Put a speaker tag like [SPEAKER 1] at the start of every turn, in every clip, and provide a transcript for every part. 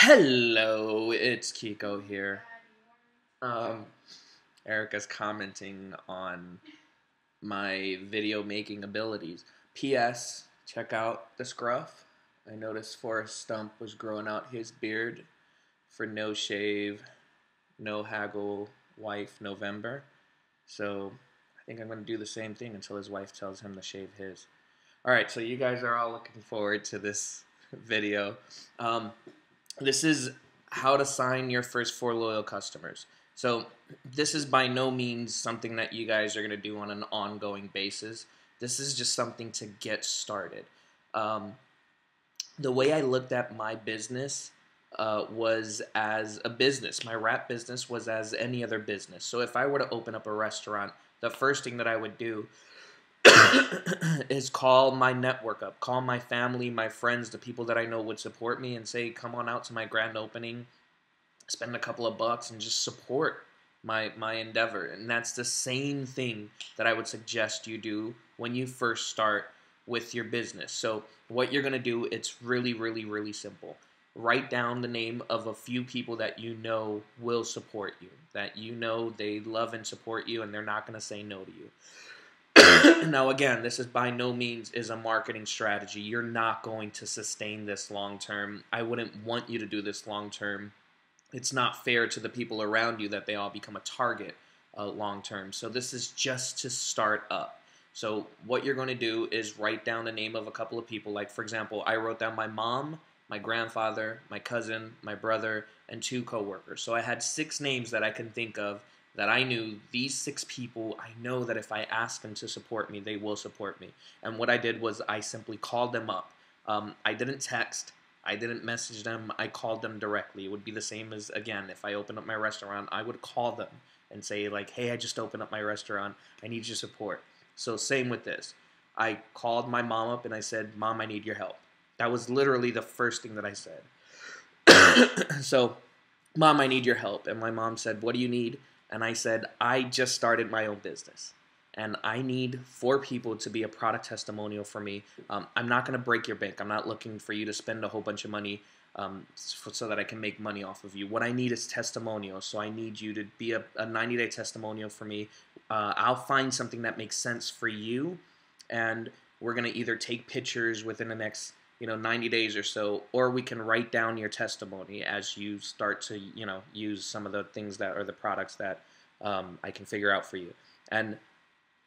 [SPEAKER 1] Hello, it's Kiko here. Um, Erica's commenting on my video making abilities. P.S. Check out the scruff. I noticed Forrest Stump was growing out his beard for No Shave, No Haggle Wife November. So I think I'm going to do the same thing until his wife tells him to shave his. Alright, so you guys are all looking forward to this video. Um, this is how to sign your first 4 loyal customers. So this is by no means something that you guys are going to do on an ongoing basis. This is just something to get started. The way I looked at my business was as a business. My wrap business was as any other business. So if I were to open up a restaurant, the first thing that I would do is call my network up, call my family, my friends, the people that I know would support me, and say, come on out to my grand opening, spend a couple of bucks, and just support my endeavor. And that's the same thing that I would suggest you do when you first start with your business. So what you're going to do, it's really, really, really simple. Write down the name of a few people that you know will support you, that you know they love and support you, and they're not going to say no to you. Now, again, this is by no means is a marketing strategy. You're not going to sustain this long term. I wouldn't want you to do this long term. It's not fair to the people around you that they all become a target long term. So this is just to start up. So what you're going to do is write down the name of a couple of people. Like, for example, I wrote down my mom, my grandfather, my cousin, my brother, and 2 coworkers. So I had 6 names that I can think of that I knew. These 6 people, I know that if I ask them to support me, they will support me. And what I did was I simply called them up. I didn't text. I didn't message them. I called them directly. It would be the same as, again, if I opened up my restaurant, I would call them and say, like, hey, I just opened up my restaurant. I need your support. So same with this. I called my mom up and I said, Mom, I need your help. That was literally the first thing that I said. So, Mom, I need your help. And my mom said, what do you need? And I said, I just started my own business, and I need 4 people to be a product testimonial for me. I'm not going to break your bank. I'm not looking for you to spend a whole bunch of money so that I can make money off of you. What I need is testimonials, so I need you to be a 90-day testimonial for me. I'll find something that makes sense for you, and we're going to either take pictures within the next 90 days or so, or we can write down your testimony as you start to, use some of the things that are the products that I can figure out for you. And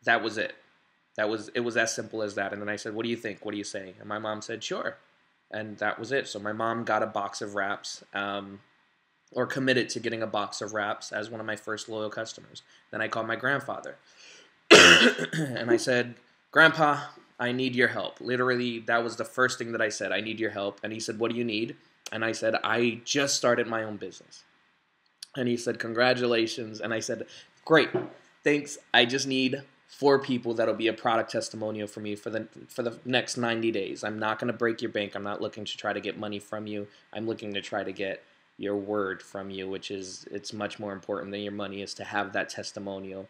[SPEAKER 1] that was it. It was as simple as that. And then I said, what do you think? What do you say? And my mom said, sure. And that was it. So my mom got a box of wraps, or committed to getting a box of wraps as one of my first loyal customers. Then I called my grandfather and I said, Grandpa, I need your help. Literally, that was the first thing that I said. I need your help. And he said, what do you need? And I said, I just started my own business. And he said, congratulations. And I said, great, thanks. I just need 4 people that'll be a product testimonial for me for the next 90 days. I'm not going to break your bank. I'm not looking to try to get money from you. I'm looking to try to get your word from you, which is, it's much more important than your money, is to have that testimonial.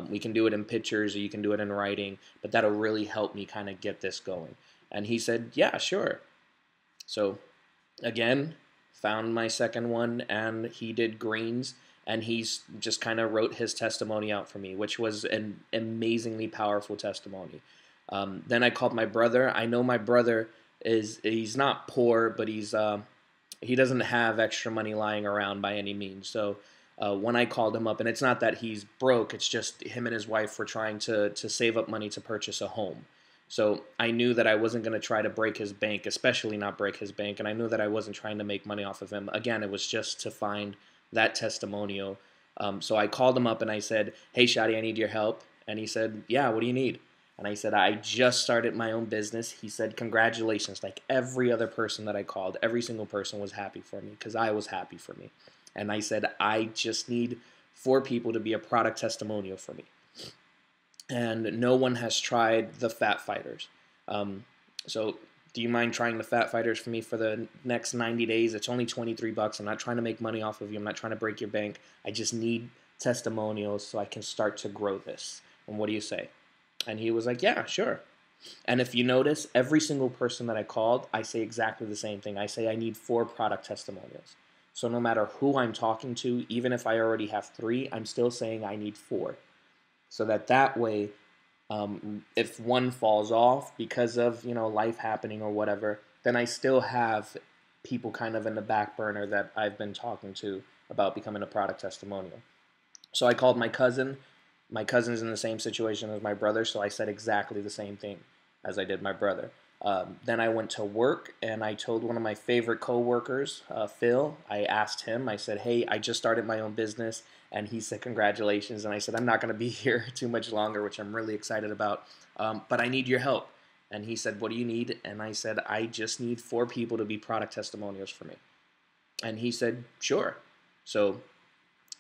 [SPEAKER 1] We can do it in pictures, or you can do it in writing, but that'll really help me kind of get this going. And he said, yeah, sure. So again, found my second one, and he did greens, and he's just kind of wrote his testimony out for me, which was an amazingly powerful testimony. Then I called my brother. I know my brother he's not poor, but he doesn't have extra money lying around by any means. So when I called him up, and it's not that he's broke, it's just him and his wife were trying to save up money to purchase a home. So I knew that I wasn't going to try to break his bank, especially not break his bank, and I knew that I wasn't trying to make money off of him. Again, it was just to find that testimonial. So I called him up and I said, hey, Shadi, I need your help. And he said, yeah, what do you need? And I said, I just started my own business. He said, congratulations. Like every other person that I called, every single person was happy for me because I was happy for me. And I said, I just need 4 people to be a product testimonial for me. And no one has tried the Fat Fighters. So do you mind trying the Fat Fighters for me for the next 90 days? It's only 23 bucks. I'm not trying to make money off of you. I'm not trying to break your bank. I just need testimonials so I can start to grow this. And what do you say? And he was like, yeah, sure. And if you notice, every single person that I called, I say exactly the same thing. I say I need 4 product testimonials. So no matter who I'm talking to, even if I already have 3, I'm still saying I need 4. So that way, if one falls off because of life happening or whatever, then I still have people kind of in the back burner that I've been talking to about becoming a product testimonial. So I called my cousin. My cousin's in the same situation as my brother, so I said exactly the same thing as I did my brother. Then I went to work and I told one of my favorite coworkers, Phil. I asked him. I said, "Hey, I just started my own business," and he said, "Congratulations." And I said, "I'm not going to be here too much longer," which I'm really excited about. But I need your help. And he said, "What do you need?" And I said, "I just need 4 people to be product testimonials for me." And he said, "Sure." So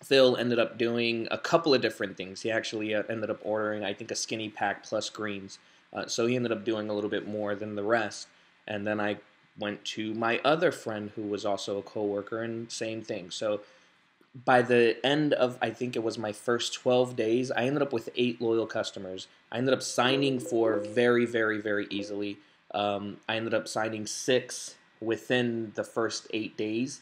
[SPEAKER 1] Phil ended up doing a couple of different things. He actually ended up ordering, I think, a skinny pack plus greens. So he ended up doing a little bit more than the rest. And then I went to my other friend who was also a coworker, and same thing. So by the end of, I think it was my first 12 days, I ended up with 8 loyal customers. I ended up signing 4 very, very, very easily. I ended up signing 6 within the first 8 days.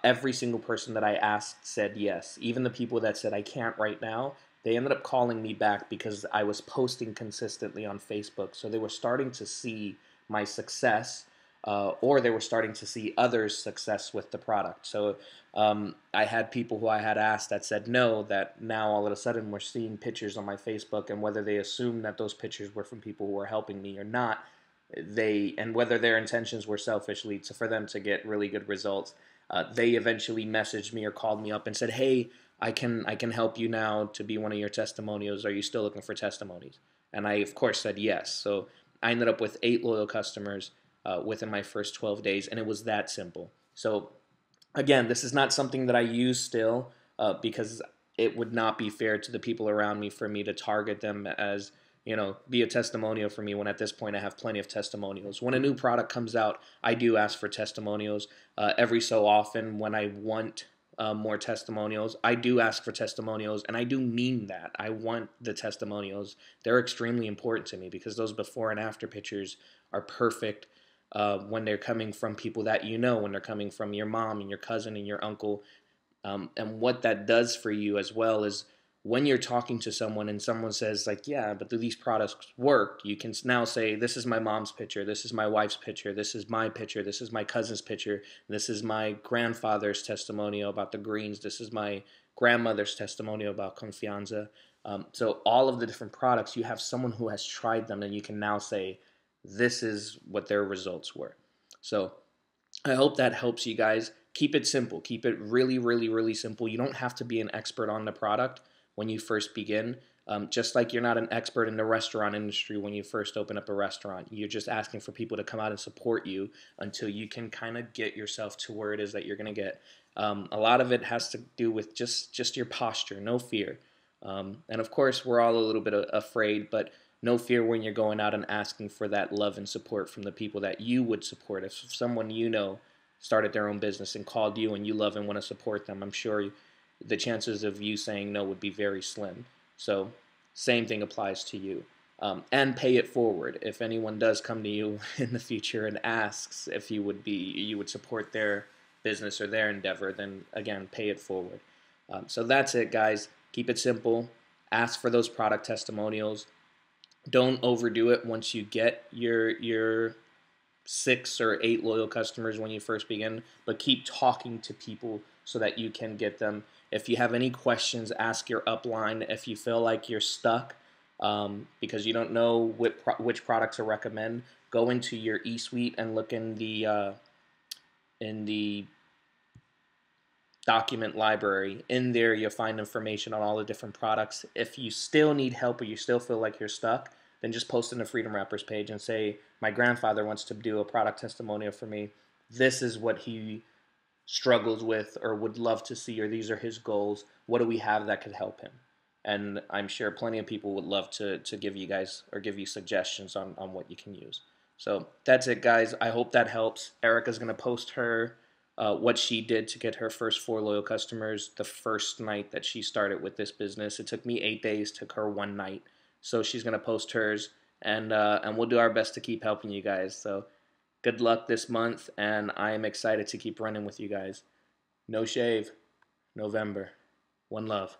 [SPEAKER 1] Every single person that I asked said yes. Even the people that said I can't right now, they ended up calling me back because I was posting consistently on Facebook. So they were starting to see my success, or they were starting to see others' success with the product. So I had people who I had asked that said no, that now all of a sudden we're seeing pictures on my Facebook, and whether they assume that those pictures were from people who were helping me or not, and whether their intentions were selfishly for them to get really good results, they eventually messaged me or called me up and said, "Hey, I can help you now to be one of your testimonials. Are you still looking for testimonies?" And I, of course, said yes. So I ended up with 8 loyal customers within my first 12 days, and it was that simple. So again, this is not something that I use still because it would not be fair to the people around me for me to target them as, be a testimonial for me when at this point I have plenty of testimonials. When a new product comes out, I do ask for testimonials. Every so often when I want more testimonials, I do ask for testimonials, and I do mean that. I want the testimonials. They're extremely important to me because those before and after pictures are perfect. When they're coming from people that when they're coming from your mom and your cousin and your uncle. And what that does for you as well is when you're talking to someone and someone says, like, "Yeah, but do these products work?" You can now say, "This is my mom's picture. This is my wife's picture. This is my picture. This is my cousin's picture. This is my grandfather's testimonial about the greens. This is my grandmother's testimonial about confianza." So all of the different products, you have someone who has tried them, and you can now say, this is what their results were. So I hope that helps you guys. Keep it simple. Keep it really, really, really simple. You don't have to be an expert on the product when you first begin. Just like you're not an expert in the restaurant industry when you first open up a restaurant. You're just asking for people to come out and support you until you can kind of get yourself to where it is that you're going to get. A lot of it has to do with just your posture, no fear. And of course, we're all a little bit afraid, but no fear when you're going out and asking for that love and support from the people that you would support. If someone started their own business and called you and you love and want to support them, I'm sure the chances of you saying no would be very slim. So same thing applies to you. And pay it forward. If anyone does come to you in the future and asks if you would support their business or their endeavor, then again, pay it forward. So that's it, guys. Keep it simple. Ask for those product testimonials. Don't overdo it once you get your 6 or 8 loyal customers when you first begin, but keep talking to people so that you can get them. If you have any questions, ask your upline. If you feel like you're stuck because you don't know which product to recommend, go into your eSuite and look in the document library. In there, you'll find information on all the different products. If you still need help or you still feel like you're stuck, then just post in the Freedom Wrappers page and say, "My grandfather wants to do a product testimonial for me. This is what he struggles with or would love to see, or these are his goals. What do we have that could help him?" And I'm sure plenty of people would love to give you guys or give you suggestions on what you can use. So that's it, guys. I hope that helps. Erica's going to post what she did to get her first 4 loyal customers the first night that she started with this business. It took me 8 days, took her 1 night. So she's going to post hers, and we'll do our best to keep helping you guys. So good luck this month, and I am excited to keep running with you guys. No shave, November. One love.